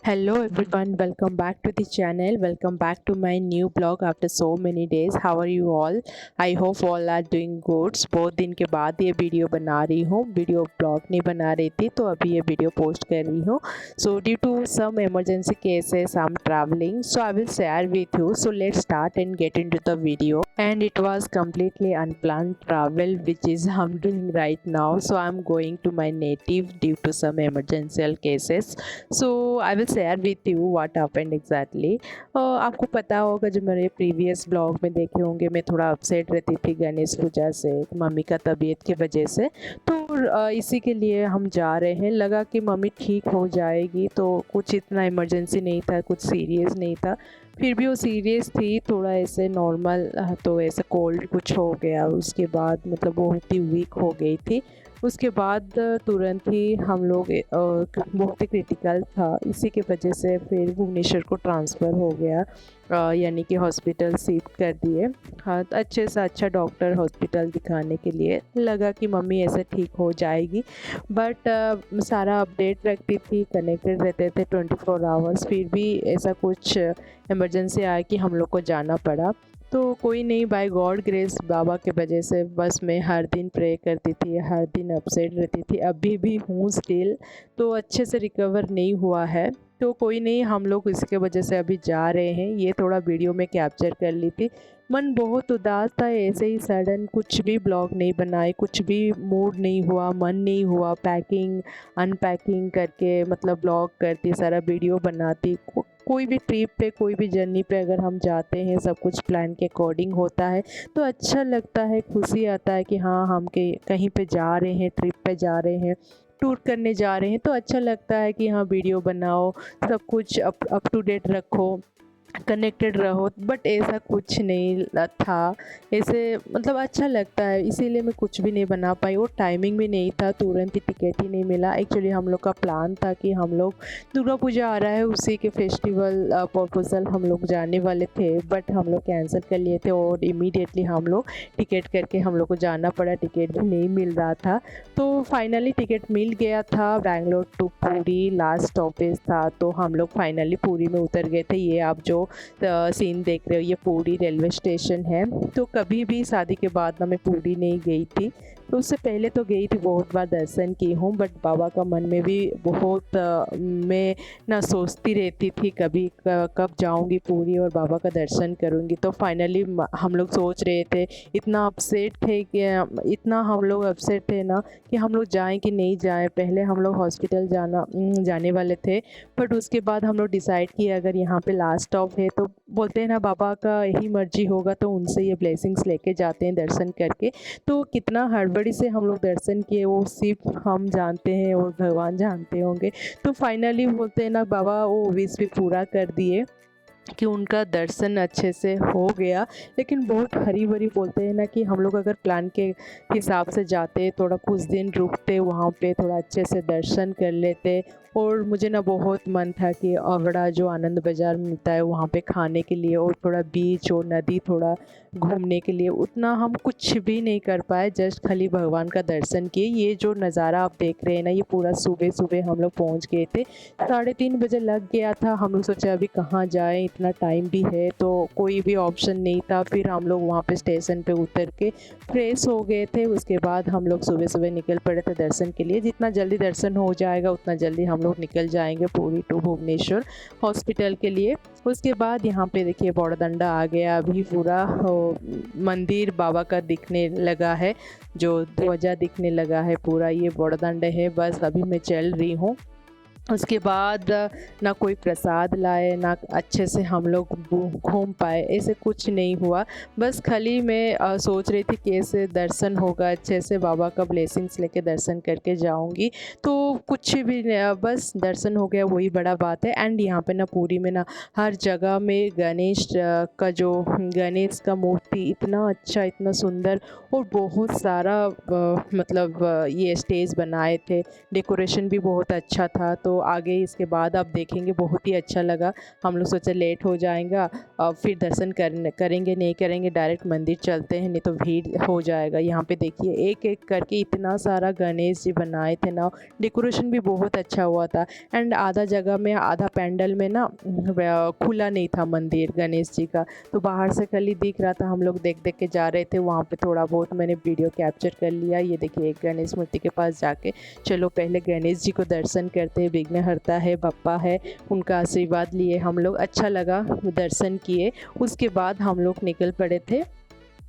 Hello everyone, welcome back to the channel. Welcome back to my new blog after so many days. How are you all? I hope all are doing good. बहुत दिन के बाद ये video बना रही हूँ. Video blog नहीं बना रही थी तो अभी ये वीडियो पोस्ट कर रही हूँ. So due to some emergency cases I'm traveling, so I will share with you. So let's start and get into the video. And it was completely unplanned travel which is I'm doing right now. So I'm going to my native due to some emergency cases. So I will share with you what happened exactly. आपको पता होगा, जो मेरे previous blog में देखे होंगे, मैं थोड़ा अपसेट रहती थी गणेश पूजा से, मम्मी का तबीयत की वजह से. तो इसी के लिए हम जा रहे हैं. लगा कि मम्मी ठीक हो जाएगी, तो कुछ इतना इमरजेंसी नहीं था, कुछ सीरियस नहीं था. फिर भी वो सीरियस थी, थोड़ा ऐसे नॉर्मल, तो ऐसे कोल्ड कुछ हो गया. उसके बाद मतलब बहुत ही वीक हो गई थी. उसके बाद तुरंत ही हम लोग बहुत ही क्रिटिकल था, इसी के वजह से फिर भुवनेश्वर को ट्रांसफ़र हो गया, यानी कि हॉस्पिटल शिफ्ट कर दिए. हाँ, तो अच्छे से अच्छा डॉक्टर हॉस्पिटल दिखाने के लिए. लगा कि मम्मी ऐसे ठीक हो जाएगी, बट सारा अपडेट रखती थी, कनेक्टेड रहते थे 24 आवर्स. फिर भी ऐसा कुछ इमरजेंसी आया कि हम लोग को जाना पड़ा. तो कोई नहीं, बाय गॉड ग्रेस, बाबा के वजह से बस मैं हर दिन प्रे करती थी, हर दिन अपसेट रहती थी, अभी भी हूँ स्टिल. तो अच्छे से रिकवर नहीं हुआ है. तो कोई नहीं, हम लोग इसके वजह से अभी जा रहे हैं. ये थोड़ा वीडियो में कैप्चर कर ली थी. मन बहुत उदास था, ऐसे ही सडन कुछ भी ब्लॉग नहीं बनाए, कुछ भी मूड नहीं हुआ, मन नहीं हुआ. पैकिंग अनपैकिंग करके मतलब ब्लॉग करती, सारा वीडियो बनाती. कोई भी ट्रिप पे, कोई भी जर्नी पे अगर हम जाते हैं, सब कुछ प्लान के अकॉर्डिंग होता है तो अच्छा लगता है, खुशी आता है कि हाँ, हम कहीं पे जा रहे हैं, ट्रिप पे जा रहे हैं, टूर करने जा रहे हैं. तो अच्छा लगता है कि हाँ, वीडियो बनाओ, सब कुछ अप टू डेट रखो, कनेक्टेड रहो. बट ऐसा कुछ नहीं था. ऐसे मतलब अच्छा लगता है, इसीलिए मैं कुछ भी नहीं बना पाई. वो टाइमिंग भी नहीं था, तुरंत ही टिकट ही नहीं मिला. एक्चुअली हम लोग का प्लान था कि हम लोग दुर्गा पूजा आ रहा है, उसी के फेस्टिवल प्रपोजल हम लोग जाने वाले थे, बट हम लोग कैंसिल कर लिए थे. और इमीडिएटली हम लोग टिकट करके हम लोग को जाना पड़ा. टिकट भी नहीं मिल रहा था, तो फाइनली टिकट मिल गया था. बैंगलोर टू पूरी लास्ट स्टॉपेज था, तो हम लोग फाइनली पूरी में उतर गए थे. ये आप जो सीन देख रहे हो, ये पूरी रेलवे स्टेशन है. तो कभी भी शादी के बाद ना मैं पूरी नहीं गई थी, तो उससे पहले तो गई थी, बहुत बार दर्शन की हूँ. बट बाबा का मन में भी बहुत मैं ना सोचती रहती थी कभी कब जाऊँगी पूरी और बाबा का दर्शन करूँगी. तो फाइनली हम लोग सोच रहे थे, इतना अपसेट थे कि इतना हम लोग अपसेट थे ना कि हम लोग जाएं कि नहीं जाएं. पहले हम लोग हॉस्पिटल जाने वाले थे, बट उसके बाद हम लोग डिसाइड किए अगर यहाँ पे लास्ट स्टॉप है, तो बोलते हैं ना, बाबा का यही मर्जी होगा, तो उनसे ये ब्लेसिंग्स लेके जाते हैं दर्शन करके. तो कितना हड़बड़ी से हम लोग दर्शन किए, वो सिर्फ हम जानते हैं और भगवान जानते होंगे. तो फाइनली बोलते हैं ना, बाबा वो विश भी पूरा कर दिए कि उनका दर्शन अच्छे से हो गया. लेकिन बहुत हरी भरी, बोलते हैं ना कि हम लोग अगर प्लान के हिसाब से जाते, थोड़ा कुछ दिन रुकते वहाँ पे, थोड़ा अच्छे से दर्शन कर लेते. और मुझे ना बहुत मन था कि अवड़ा जो आनंद बाज़ार मिलता है वहाँ पे खाने के लिए, और थोड़ा बीच और नदी थोड़ा घूमने के लिए. उतना हम कुछ भी नहीं कर पाए, जस्ट खाली भगवान का दर्शन किए. ये जो नज़ारा आप देख रहे हैं ना, ये पूरा सुबह सुबह हम लोग पहुँच गए थे. 3:30 बजे लग गया था. हम लोग सोचा अभी कहाँ जाएं, इतना टाइम भी है, तो कोई भी ऑप्शन नहीं था. फिर हम लोग वहाँ पे स्टेशन पे उतर के फ्रेश हो गए थे. उसके बाद हम लोग सुबह सुबह निकल पड़े थे दर्शन के लिए. जितना जल्दी दर्शन हो जाएगा उतना जल्दी हम लोग निकल जाएंगे पूरी टू भुवनेश्वर हॉस्पिटल के लिए. उसके बाद यहाँ पे देखिए बौड़ाडंडा आ गया. अभी पूरा मंदिर बाबा का दिखने लगा है, जो ध्वजा दिखने लगा है पूरा. ये बौड़ाडंडा है. बस अभी मैं चल रही हूँ. उसके बाद ना कोई प्रसाद लाए, ना अच्छे से हम लोग घूम पाए, ऐसे कुछ नहीं हुआ. बस खाली मैं सोच रही थी कैसे दर्शन होगा अच्छे से, बाबा का ब्लेसिंग्स लेके दर्शन करके जाऊंगी. तो कुछ भी नहीं, बस दर्शन हो गया, वही बड़ा बात है. एंड यहाँ पे ना पूरी में ना हर जगह में गणेश का जो गणेश का मूर्ति इतना अच्छा, इतना सुंदर, और बहुत सारा मतलब ये स्टेज बनाए थे. डेकोरेशन भी बहुत अच्छा था. तो तो आगे इसके बाद आप देखेंगे, बहुत ही अच्छा लगा। हम लोग सोचे लेट हो जाएगा, फिर दर्शन करेंगे नहीं करेंगे, डायरेक्ट मंदिर चलते हैं, नहीं तो भीड़ हो जाएगा। यहाँ पे देखिए एक एक करके इतना सारा गणेश जी बनाए थे ना, डेकोरेशन भी बहुत अच्छा हुआ था। एंड आधा जगह में, आधा पैंडल में ना खुला नहीं था मंदिर गणेश जी का, तो बाहर से खाली दिख रहा था। हम लोग देख देख के जा रहे थे, वहाँ पे थोड़ा बहुत मैंने वीडियो कैप्चर कर लिया। ये देखिए एक गणेश मूर्ति के पास जाके चलो पहले गणेश जी को दर्शन करते हैं, विघ्नहर्ता है, बप्पा है, उनका आशीर्वाद लिए हम लोग। अच्छा लगा, दर्शन किए। उसके बाद हम लोग निकल पड़े थे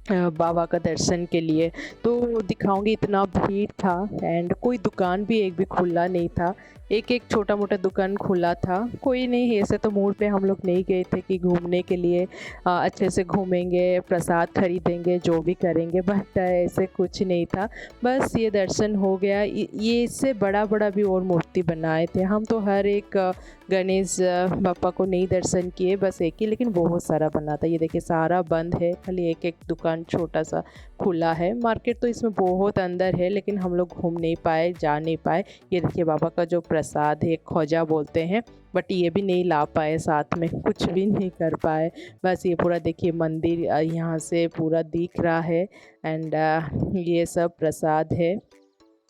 बाबा का दर्शन के लिए। तो दिखाऊंगी, इतना भीड़ था एंड कोई दुकान भी एक भी खुला नहीं था। एक एक छोटा मोटा दुकान खुला था, कोई नहीं। ऐसे तो मोड़ पे हम लोग नहीं गए थे कि घूमने के लिए अच्छे से घूमेंगे, प्रसाद खरीदेंगे, जो भी करेंगे, बट ऐसे कुछ नहीं था। बस ये दर्शन हो गया। ये इससे बड़ा बड़ा भी और मूर्ति बनाए थे। हम तो हर एक गणेश बापा को नहीं दर्शन किए, बस एक ही, लेकिन बहुत सारा बना था। ये देखिए सारा बंद है, खाली एक एक दुकान छोटा सा खुला है। मार्केट तो इसमें बहुत अंदर है, लेकिन हम लोग घूम नहीं पाए, जा नहीं पाए। ये देखिए बाबा का जो प्रसाद है, खोजा बोलते हैं, बट ये भी नहीं ला पाए साथ में, कुछ भी नहीं कर पाए। बस ये पूरा देखिए मंदिर यहाँ से पूरा दिख रहा है एंड ये सब प्रसाद है।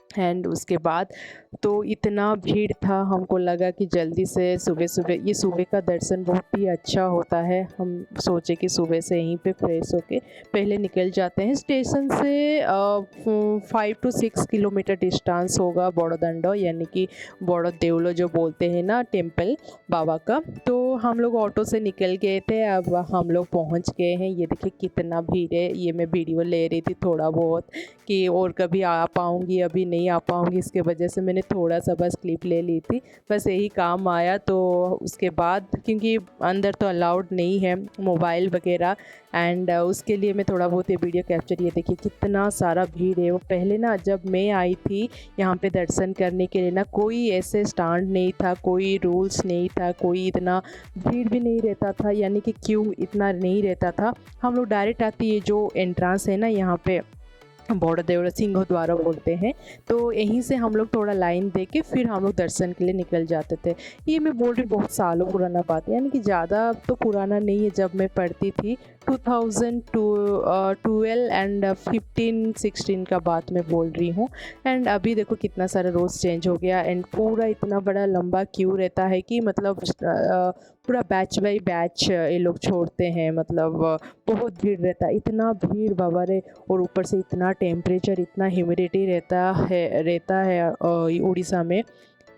एंड उसके बाद तो इतना भीड़ था, हमको लगा कि जल्दी से सुबह सुबह, ये सुबह का दर्शन बहुत ही अच्छा होता है। हम सोचे कि सुबह से यहीं पे फ्रेश होके पहले निकल जाते हैं। स्टेशन से 5 to 6 किलोमीटर डिस्टेंस होगा बड़ोदंडो, यानी कि बड़ो देवलो जो बोलते हैं ना, टेम्पल बाबा का। तो हम लोग ऑटो से निकल गए थे, अब हम लोग पहुंच गए हैं। ये देखिए कितना भीड़ है। ये मैं वीडियो ले रही थी थोड़ा बहुत कि और कभी आ पाऊँगी, अभी नहीं आ पाऊँगी, इसके वजह से मैंने थोड़ा सा बस क्लिप ले ली थी, बस यही काम आया। तो उसके बाद क्योंकि अंदर तो अलाउड नहीं है मोबाइल वगैरह, एंड उसके लिए मैं थोड़ा बहुत ये वीडियो कैप्चर। ये देखिए कितना सारा भीड़ है। वो पहले ना जब मैं आई थी यहाँ पे दर्शन करने के लिए ना, कोई ऐसे स्टैंड नहीं था, कोई रूल्स नहीं था, कोई इतना भीड़ भी नहीं रहता था, यानी कि क्यों इतना नहीं रहता था। हम लोग डायरेक्ट आते, ये जो एंट्रेंस है ना यहाँ पे बॉर्डर देवड़ा सिंह द्वारा बोलते हैं, तो यहीं से हम लोग थोड़ा लाइन दे के फिर हम लोग दर्शन के लिए निकल जाते थे। ये मैं बोल रही बहुत सालों पुराना बात है, यानी कि ज़्यादा तो पुराना नहीं है। जब मैं पढ़ती थी 2012 एंड 15-16 का बात मैं बोल रही हूँ। एंड अभी देखो कितना सारा रोज़ चेंज हो गया एंड पूरा इतना बड़ा लंबा क्यू रहता है कि मतलब पूरा बैच बाई बैच ये लोग छोड़ते हैं, मतलब बहुत भीड़ रहता है, इतना भीड़ बाबा रे। और ऊपर से इतना टेम्परेचर, इतना ह्यूमिडिटी रहता है उड़ीसा में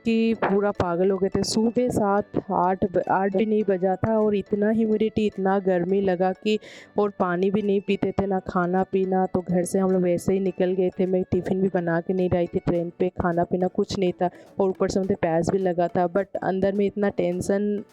कि पूरा पागल हो गए थे। सुबह 7-8 भी नहीं बजा था और इतना ह्यूमिडिटी, इतना गर्मी लगा कि, और पानी भी नहीं पीते थे, ना खाना पीना। तो घर से हम लोग वैसे ही निकल गए थे। मैं टिफ़िन भी बना के नहीं रही थी ट्रेन पे, खाना पीना कुछ नहीं था, और ऊपर से मुझे प्यास भी लगा था। बट अंदर में इतना टेंशन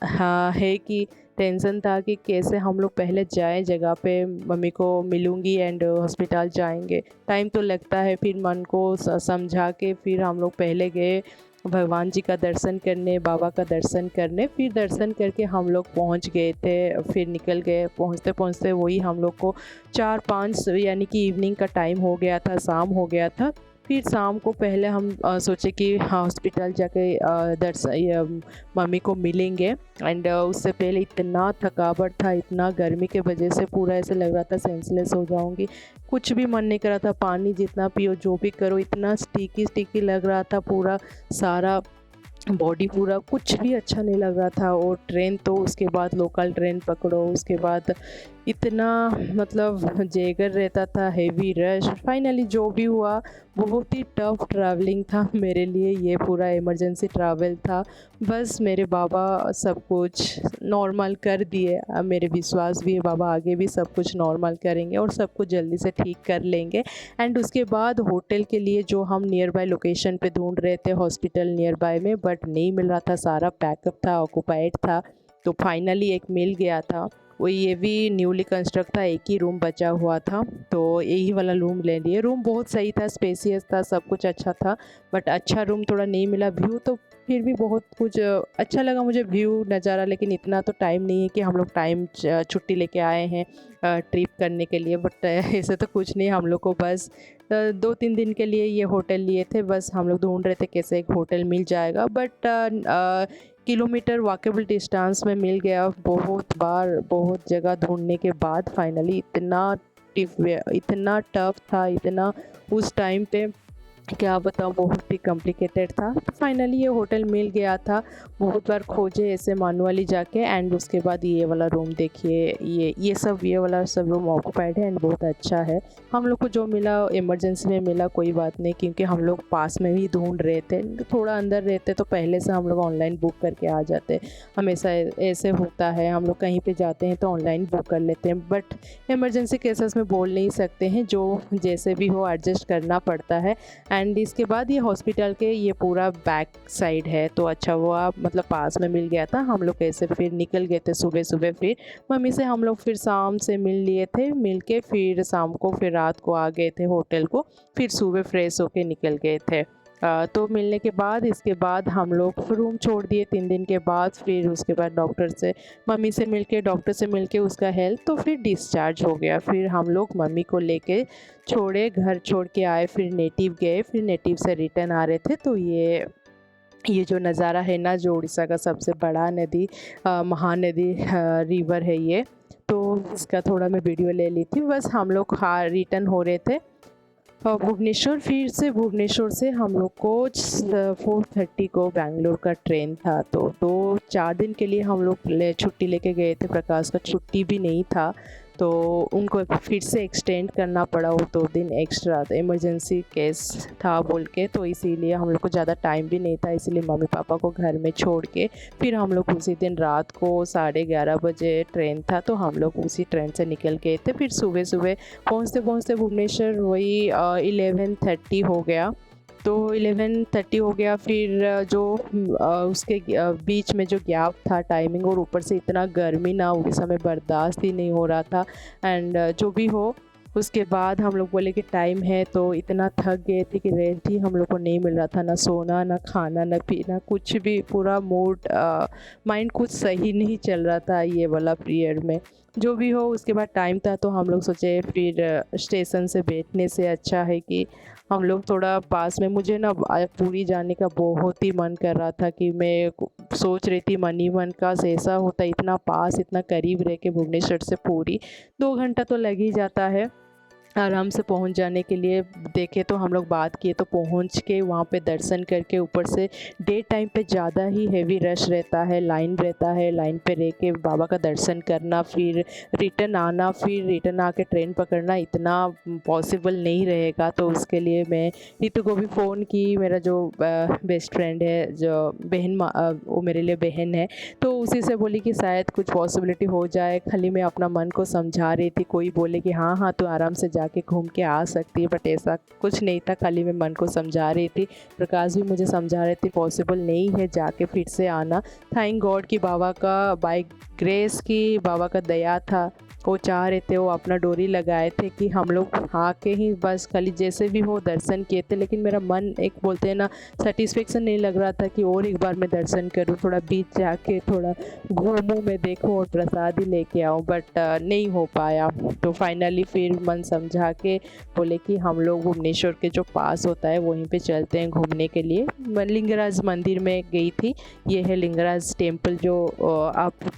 है कि टेंशन था कि कैसे हम लोग पहले जाएं जगह पे, मम्मी को मिलूँगी एंड हॉस्पिटल जाएंगे। टाइम तो लगता है, फिर मन को समझा के फिर हम लोग पहले गए भगवान जी का दर्शन करने, बाबा का दर्शन करने। फिर दर्शन करके हम लोग पहुंच गए थे, फिर निकल गए। पहुंचते पहुंचते वही हम लोग को 4-5 यानी कि इवनिंग का टाइम हो गया था, शाम हो गया था। फिर शाम को पहले हम सोचे कि हॉस्पिटल जाके मम्मी को मिलेंगे। एंड उससे पहले इतना थकावट था, इतना गर्मी के वजह से पूरा ऐसे लग रहा था सेंसलेस हो जाऊंगी। कुछ भी मन नहीं कर रहा था, पानी जितना पियो, जो भी करो, इतना स्टिकी स्टिकी लग रहा था पूरा सारा बॉडी, पूरा कुछ भी अच्छा नहीं लग रहा था। और ट्रेन तो उसके बाद लोकल ट्रेन पकड़ो, उसके बाद इतना मतलब जेगर रहता था, हेवी रश। फाइनली जो भी हुआ, बहुत ही टफ ट्रैवलिंग था मेरे लिए, ये पूरा इमरजेंसी ट्रैवल था। बस मेरे बाबा सब कुछ नॉर्मल कर दिए। अब मेरे विश्वास भी है बाबा आगे भी सब कुछ नॉर्मल करेंगे और सब कुछ जल्दी से ठीक कर लेंगे। एंड उसके बाद होटल के लिए जो हम नियर बाय लोकेशन पे ढूंढ रहे थे, हॉस्पिटल नियर बाय में, बट नहीं मिल रहा था, सारा पैकअप था, ऑक्यूपाइड था। तो फाइनली एक मिल गया था, वो ये भी न्यूली कंस्ट्रक्ट था, एक ही रूम बचा हुआ था, तो यही वाला रूम ले लिए। रूम बहुत सही था, स्पेसियस था, सब कुछ अच्छा था, बट अच्छा रूम थोड़ा नहीं मिला। व्यू तो फिर भी बहुत कुछ अच्छा लगा मुझे, व्यू नज़ारा, लेकिन इतना तो टाइम नहीं है कि हम लोग टाइम छुट्टी लेके आए हैं ट्रिप करने के लिए। बट ऐसे तो कुछ नहीं, हम लोग को बस 2-3 दिन के लिए ये होटल लिए थे, बस हम लोग ढूंढ रहे थे कैसे एक होटल मिल जाएगा। बट किलोमीटर वॉकेबल डिस्टेंस में मिल गया। बहुत बार बहुत जगह ढूंढने के बाद फाइनली इतना टफ था, इतना उस टाइम पे क्या बताऊँ, बहुत ही कॉम्प्लिकेटेड था। तो फाइनली ये होटल मिल गया था। बहुत बार खोजे ऐसे मैनुअली जाके, एंड उसके बाद ये वाला रूम देखिए, ये वाला सब रूम ऑक्यूपाइड है एंड बहुत अच्छा है। हम लोग को जो मिला इमरजेंसी में मिला, कोई बात नहीं, क्योंकि हम लोग पास में भी ढूंढ रहे थे। थोड़ा अंदर रहते तो पहले से हम लोग ऑनलाइन बुक करके आ जाते। हमेशा ऐसे होता है, हम लोग कहीं पर जाते हैं तो ऑनलाइन बुक कर लेते हैं, बट इमरजेंसी केसेस में बोल नहीं सकते हैं, जो जैसे भी हो एडजस्ट करना पड़ता है। एंड इसके बाद ये हॉस्पिटल के ये पूरा बैक साइड है, तो अच्छा हुआ मतलब पास में मिल गया था। हम लोग कैसे फिर निकल गए थे सुबह सुबह, फिर मम्मी से हम लोग फिर शाम से मिल लिए थे, मिल के फिर शाम को फिर रात को आ गए थे होटल को, फिर सुबह फ्रेश होके निकल गए थे। तो मिलने के बाद इसके बाद हम लोग रूम छोड़ दिए 3 दिन के बाद। फिर उसके बाद डॉक्टर से मिलके उसका हेल्थ तो फिर डिस्चार्ज हो गया। फिर हम लोग मम्मी को लेके छोड़े, घर छोड़ के आए, फिर नेटिव गए, फिर नेटिव से रिटर्न आ रहे थे। तो ये जो नज़ारा है ना, जो उड़ीसा का सबसे बड़ा नदी महानदी रिवर है ये, तो इसका थोड़ा मैं वीडियो ले ली थी। बस हम लोग रिटर्न हो रहे थे भुवनेश्वर। फिर से भुवनेश्वर से हम लोग को 4:30 को बेंगलोर का ट्रेन था। तो 2-4 दिन के लिए हम लोग छुट्टी लेके गए थे। प्रकाश का छुट्टी भी नहीं था, तो उनको फिर से एक्सटेंड करना पड़ा वो 2 दिन एक्स्ट्रा। तो इमरजेंसी केस था बोल के, तो इसीलिए हम लोग को ज़्यादा टाइम भी नहीं था, इसीलिए मम्मी पापा को घर में छोड़ के फिर हम लोग उसी दिन रात को 11:30 बजे ट्रेन था, तो हम लोग उसी ट्रेन से निकल गए थे। फिर सुबह सुबह पहुँचते पहुँचते भुवनेश्वर वही 11:30 हो गया। तो 11:30 हो गया। फिर जो उसके बीच में जो गैप था टाइमिंग, और ऊपर से इतना गर्मी ना उस समय बर्दाश्त ही नहीं हो रहा था। एंड जो भी हो, उसके बाद हम लोग बोले कि टाइम है, तो इतना थक गए थे कि रेस्ट ही हम लोग को नहीं मिल रहा था, ना सोना ना खाना ना पीना कुछ भी। पूरा मूड माइंड कुछ सही नहीं चल रहा था ये वाला पीरियड में। जो भी हो, उसके बाद टाइम था तो हम लोग सोचे फिर स्टेशन से बैठने से अच्छा है कि हम लोग थोड़ा पास में, मुझे ना पूरी जाने का बहुत ही मन कर रहा था कि मैं सोच रही थी मन ही मन का ऐसा होता इतना पास इतना करीब रह के भुवनेश्वर से पूरी 2 घंटा तो लग ही जाता है आराम से पहुंच जाने के लिए। देखे तो हम लोग बात किए तो पहुंच के वहाँ पे दर्शन करके, ऊपर से डे टाइम पे ज़्यादा ही हेवी रश रहता है, लाइन रहता है, लाइन पे रह के बाबा का दर्शन करना, फिर रिटर्न आना, फिर रिटर्न आके ट्रेन पकड़ना इतना पॉसिबल नहीं रहेगा। तो उसके लिए मैं ऋतु को भी फ़ोन की, मेरा जो बेस्ट फ्रेंड है, जो वो मेरे लिए बहन है, तो उसी से बोली कि शायद कुछ पॉसिबिलिटी हो जाए। खाली मैं अपना मन को समझा रही थी, कोई बोले कि हाँ हाँ तो आराम से जाके घूम के आ सकती है, बट ऐसा कुछ नहीं था, खाली मैं मन को समझा रही थी। प्रकाश भी मुझे समझा रहे थे पॉसिबल नहीं है जाके फिर से आना। थैंक गॉड कि बाबा का बाय ग्रेस की बाबा का दया था, वो चाह रहे थे, वो अपना डोरी लगाए थे कि हम लोग आके ही बस खाली जैसे भी हो दर्शन किए थे। लेकिन मेरा मन एक बोलते हैं ना सेटिस्फेक्शन नहीं लग रहा था कि और एक बार मैं दर्शन करूं, थोड़ा बीच जाके थोड़ा घूमूं, मैं देखूं और प्रसाद ही लेके आऊं, बट नहीं हो पाया। तो फाइनली फिर मन समझा के बोले कि हम लोग भुवनेश्वर के जो पास होता है वहीं पे चलते हैं घूमने के लिए। मैं लिंगराज मंदिर में गई थी, ये है लिंगराज टेम्पल जो आप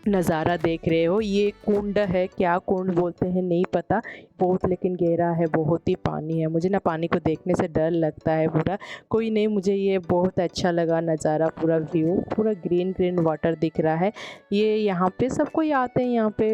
नज़ारा देख रहे हो। ये कुंड है, क्या कुंड बोलते हैं नहीं पता, बहुत लेकिन गहरा है, बहुत ही पानी है। मुझे ना पानी को देखने से डर लगता है पूरा, कोई नहीं, मुझे ये बहुत अच्छा लगा नज़ारा, पूरा व्यू, पूरा ग्रीन ग्रीन वाटर दिख रहा है। ये यहाँ पे सब कोई आते हैं, यहाँ पे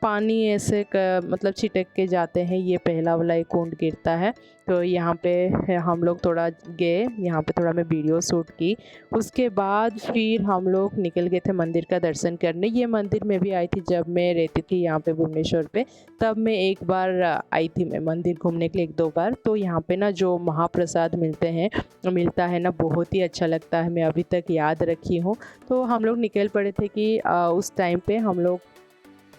पानी ऐसे मतलब छिटक के जाते हैं। ये पहला वाला एक कुंड गिरता है, तो यहाँ पे हम लोग थोड़ा गए, यहाँ पे थोड़ा मैं वीडियो शूट की। उसके बाद फिर हम लोग निकल गए थे मंदिर का दर्शन करने। ये मंदिर में भी आई थी जब मैं रहती थी यहाँ पे भुवनेश्वर पे, तब मैं एक बार आई थी मैं मंदिर घूमने के लिए 1-2 बार। तो यहाँ पे ना जो महाप्रसाद मिलता है ना, बहुत ही अच्छा लगता है, मैं अभी तक याद रखी हूँ। तो हम लोग निकल पड़े थे कि उस टाइम पे हम लोग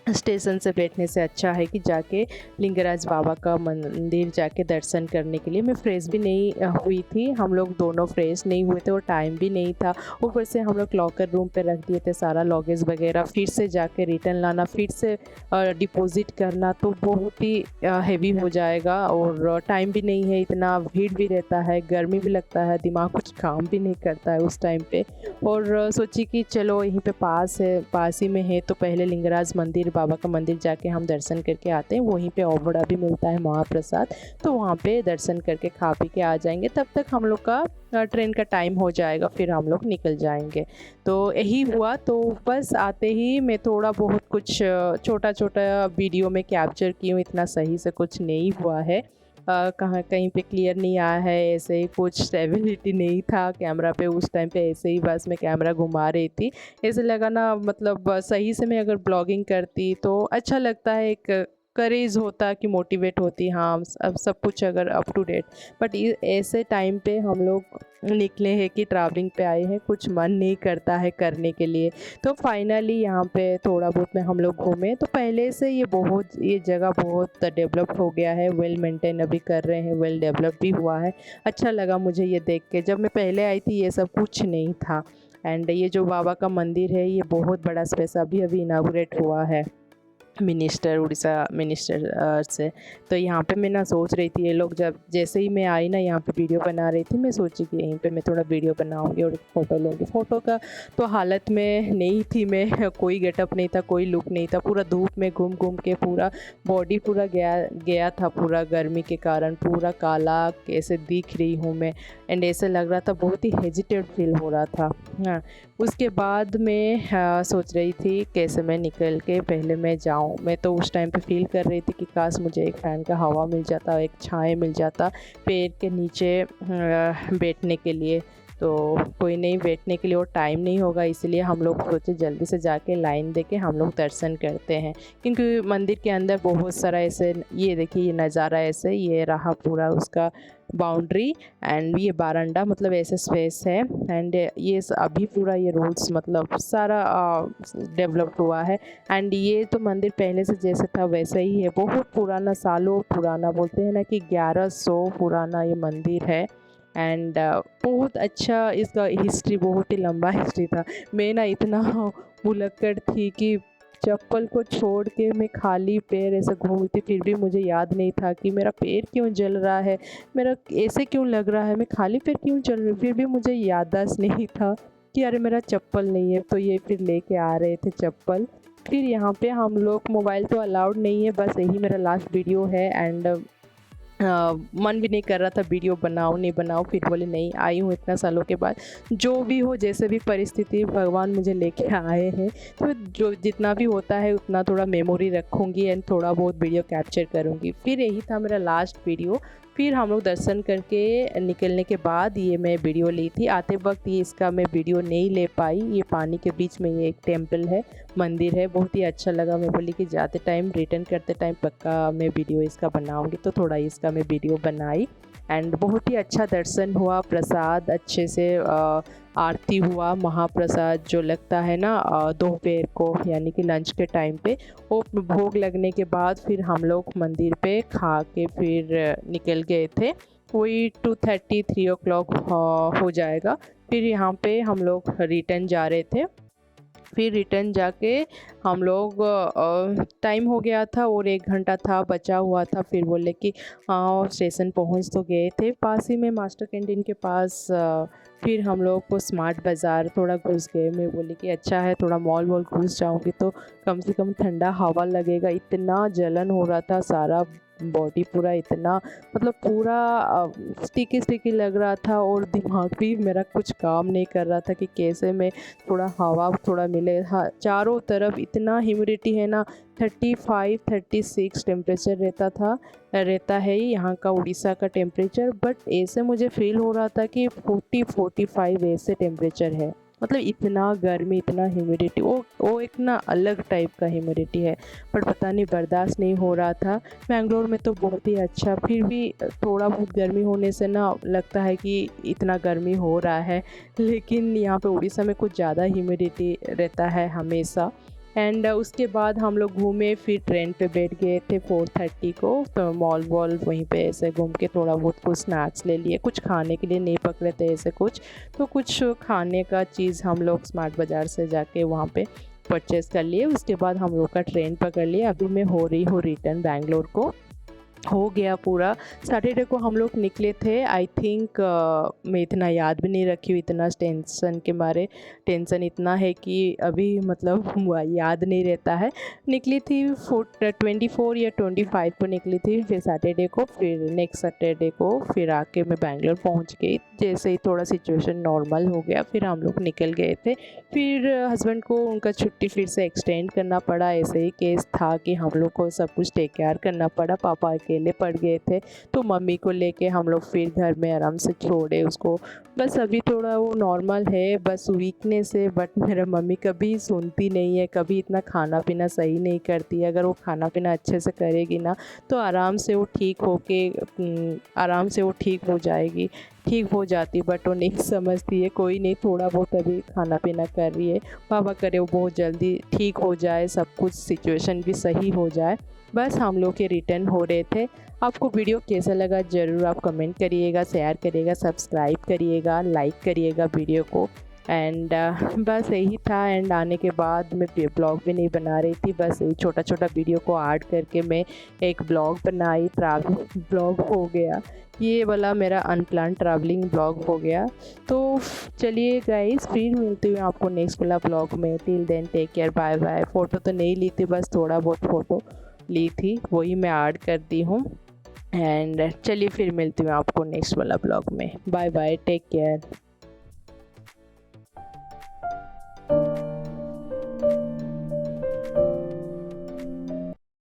स्टेशन से बैठने से अच्छा है कि जाके लिंगराज बाबा का मंदिर जाके दर्शन करने के लिए। मैं फ्रेश भी नहीं हुई थी, हम लोग दोनों फ्रेश नहीं हुए थे और टाइम भी नहीं था। ऊपर से हम लोग लॉकर रूम पे रख दिए थे सारा लगेज वगैरह, फिर से जाके रिटर्न लाना, फिर से डिपॉज़िट करना, तो बहुत ही हेवी हो जाएगा और टाइम भी नहीं है, इतना भीड़ भी रहता है, गर्मी भी लगता है, दिमाग कुछ काम भी नहीं करता है उस टाइम पे। और सोची कि चलो यहीं पे पास है, पास ही में है, तो पहले लिंगराज मंदिर बाबा का मंदिर जाके हम दर्शन करके आते हैं। वहीं पे औवड़ा भी मिलता है महाप्रसाद, तो वहाँ पे दर्शन करके खा पी के आ जाएंगे। तब तक हम लोग का ट्रेन का टाइम हो जाएगा, फिर हम लोग निकल जाएंगे। तो यही हुआ। तो बस आते ही मैं थोड़ा बहुत कुछ छोटा छोटा वीडियो में कैप्चर की हूँ, इतना सही से कुछ नहीं हुआ है। कहाँ कहीं पे क्लियर नहीं आया है, ऐसे ही कुछ स्टेबिलिटी नहीं था कैमरा पे उस टाइम पे, ऐसे ही बस मैं कैमरा घुमा रही थी। ऐसे लगा ना, मतलब सही से मैं अगर ब्लॉगिंग करती तो अच्छा लगता है, एक करेज होता कि मोटिवेट होती, हाँ अब सब कुछ अगर अप टू डेट। बट ऐसे टाइम पे हम लोग निकले हैं कि ट्रैवलिंग पे आए हैं, कुछ मन नहीं करता है करने के लिए। तो फाइनली यहाँ पे थोड़ा बहुत में हम लोग घूमे, तो पहले से ये जगह बहुत डेवलप हो गया है, वेल मेंटेन अभी कर रहे हैं, वेल डेवलप भी हुआ है। अच्छा लगा मुझे ये देख के, जब मैं पहले आई थी ये सब कुछ नहीं था। एंड ये जो बाबा का मंदिर है ये बहुत बड़ा स्पेस अभी अभी इनागुरेट हुआ है मिनिस्टर, उड़ीसा मिनिस्टर से। तो यहाँ पे मैं ना सोच रही थी, ये लोग जब जैसे ही मैं आई ना यहाँ पे वीडियो बना रही थी, मैं सोची कि यहीं पे मैं थोड़ा वीडियो बनाऊंगी और फ़ोटो लूँगी। फ़ोटो का तो हालत में नहीं थी मैं, कोई गेटअप नहीं था, कोई लुक नहीं था, पूरा धूप में घूम घूम के पूरा बॉडी पूरा गया गया था, पूरा गर्मी के कारण पूरा काला कैसे दिख रही हूँ मैं। एंड ऐसे लग रहा था, बहुत ही हेजिटेट फील हो रहा था। हाँ, उसके बाद मैं सोच रही थी कैसे मैं निकल के पहले मैं जाऊँ। मैं तो उस टाइम पे फ़ील कर रही थी कि काश मुझे एक फ़ैन का हवा मिल जाता, एक छाँव मिल जाता पेड़ के नीचे बैठने के लिए। तो कोई नहीं, बैठने के लिए और टाइम नहीं होगा, इसलिए हम लोग सोचे जल्दी से जाके लाइन दे के हम लोग दर्शन करते हैं। क्योंकि मंदिर के अंदर बहुत सारा ऐसे, ये देखिए ये नज़ारा, ऐसे ये रहा पूरा उसका बाउंड्री एंड ये बारंडा, मतलब ऐसे स्पेस है। एंड ये अभी पूरा ये रोड्स मतलब सारा डेवलप्ड हुआ है। एंड ये तो मंदिर पहले से जैसे था वैसा ही है, बहुत पुराना, सालों पुराना, बोलते हैं ना कि 1100 पुराना ये मंदिर है। एंड बहुत अच्छा इसका हिस्ट्री, बहुत ही लंबा हिस्ट्री था। मैं ना इतना भुलक्कड़ थी कि चप्पल को छोड़ के मैं खाली पैर ऐसे घूमती, फिर भी मुझे याद नहीं था कि मेरा पैर क्यों जल रहा है, मेरा ऐसे क्यों लग रहा है, मैं खाली पैर क्यों चल रही हूँ। फिर भी मुझे याददाश्त नहीं था कि अरे मेरा चप्पल नहीं है। तो ये फिर लेके आ रहे थे चप्पल। फिर यहाँ पे हम लोग, मोबाइल तो अलाउड नहीं है, बस यही मेरा लास्ट वीडियो है। एंड मन भी नहीं कर रहा था वीडियो बनाऊँ नहीं बनाऊँ, फिर बोले नहीं, आई हूँ इतना सालों के बाद, जो भी हो जैसे भी परिस्थिति भगवान मुझे लेके आए हैं, तो जो जितना भी होता है उतना थोड़ा मेमोरी रखूँगी एंड थोड़ा बहुत वीडियो कैप्चर करूँगी। फिर यही था मेरा लास्ट वीडियो। फिर हम लोग दर्शन करके निकलने के बाद ये मैं वीडियो ली थी। आते वक्त ये इसका मैं वीडियो नहीं ले पाई, ये पानी के बीच में ये एक टेम्पल है, मंदिर है, बहुत ही अच्छा लगा। मैं बोली कि जाते टाइम, रिटर्न करते टाइम पक्का मैं वीडियो इसका बनाऊंगी, तो थोड़ा इसका मैं वीडियो बनाई। एंड बहुत ही अच्छा दर्शन हुआ, प्रसाद अच्छे से आरती हुआ, महाप्रसाद जो लगता है ना दोपहर को, यानी कि लंच के टाइम पे, वो भोग लगने के बाद फिर हम लोग मंदिर पे खा के फिर निकल गए थे। वही 2:30 3 o'clock हो जाएगा। फिर यहाँ पे हम लोग रिटर्न जा रहे थे। फिर रिटर्न जाके हम लोग, टाइम हो गया था और 1 घंटा था बचा हुआ था। फिर बोले कि हाँ स्टेशन पहुँच तो गए थे, पास ही में मास्टर कैंटीन के पास। फिर हम लोग को स्मार्ट बाज़ार थोड़ा घुस गए। मैं बोली कि अच्छा है, थोड़ा मॉल वॉल घुस जाऊँगी तो कम से कम ठंडा हवा लगेगा। इतना जलन हो रहा था, सारा बॉडी पूरा इतना, मतलब पूरा स्टिकी स्टिकी लग रहा था और दिमाग भी मेरा कुछ काम नहीं कर रहा था कि कैसे मैं थोड़ा हवा थोड़ा मिले। हाँ, चारों तरफ इतना ह्यूमिडिटी है ना, 35 36 टेम्परेचर रहता है यहाँ का उड़ीसा का टेम्परेचर। बट ऐसे मुझे फील हो रहा था कि 40 45 ऐसे टेम्परेचर है, मतलब इतना गर्मी, इतना ह्यूमिडिटी, वो एक ना अलग टाइप का ह्यूमिडिटी है। बट पता नहीं बर्दाश्त नहीं हो रहा था। बेंगलोर में तो बहुत ही अच्छा, फिर भी थोड़ा बहुत गर्मी होने से ना लगता है कि इतना गर्मी हो रहा है, लेकिन यहाँ पे उड़ीसा में कुछ ज़्यादा ह्यूमिडिटी रहता है हमेशा। एंड उसके बाद हम लोग घूमे, फिर ट्रेन पे बैठ गए थे 4:30 को। तो मॉल वॉल वहीं पे ऐसे घूम के थोड़ा बहुत कुछ स्नैक्स ले लिए, कुछ खाने के लिए नहीं पकड़े थे ऐसे कुछ, तो कुछ खाने का चीज़ हम लोग स्मार्ट बाज़ार से जाके वहाँ पे परचेज़ कर लिए। उसके बाद हम लोग का ट्रेन पकड़ लिया। अभी मैं हो रही हूँ रिटर्न बैंगलोर को। हो गया पूरा। सैटरडे को हम लोग निकले थे, आई थिंक मैं इतना याद भी नहीं रखी हूँ, इतना टेंशन के मारे। टेंशन इतना है कि अभी मतलब याद नहीं रहता है। निकली थी 24 या 25 को निकली थी, फिर सैटरडे को, फिर नेक्स्ट सैटरडे को फिर आके मैं बैंगलोर पहुँच गई। जैसे ही थोड़ा सिचुएशन नॉर्मल हो गया फिर हम लोग निकल गए थे। फिर हस्बैंड को उनका छुट्टी फिर से एक्सटेंड करना पड़ा। ऐसे ही केस था कि हम लोग को सब कुछ टेक केयर करना पड़ा, पापा अकेले पड़ गए थे, तो मम्मी को लेके हम लोग फिर घर में आराम से छोड़े उसको। बस अभी थोड़ा वो नॉर्मल है, बस वीकनेस है, बट मेरा मम्मी कभी सुनती नहीं है, कभी इतना खाना पीना सही नहीं करती है। अगर वो खाना पीना अच्छे से करेगी ना तो आराम से वो ठीक होके आराम से वो ठीक हो जाएगी, ठीक हो जाती, बट वो नहीं समझती है। कोई नहीं, थोड़ा बहुत अभी खाना पीना कर रही है, पापा करे वो बहुत जल्दी ठीक हो जाए, सब कुछ सिचुएशन भी सही हो जाए। बस हम लोग के रिटर्न हो रहे थे। आपको वीडियो कैसा लगा ज़रूर आप कमेंट करिएगा, शेयर करिएगा, सब्सक्राइब करिएगा, लाइक करिएगा वीडियो को। एंड बस यही था। एंड आने के बाद मैं ब्लॉग भी नहीं बना रही थी, बस यही छोटा छोटा वीडियो को ऐड करके मैं एक ब्लॉग बनाई, ट्रैवलिंग ब्लॉग हो गया। ये वाला मेरा अनप्लान ट्रैवलिंग ब्लॉग हो गया। तो चलिए गाइस, फिर मिलती हूँ आपको नेक्स्ट वाला ब्लॉग में। Till then take care, bye bye. Photo तो नहीं ली थी, बस थोड़ा बहुत फ़ोटो ली थी, वही मैं ऐड कर दी हूँ। एंड चलिए फिर मिलती हूँ आपको नेक्स्ट वाला ब्लॉग में। Bye bye, take care.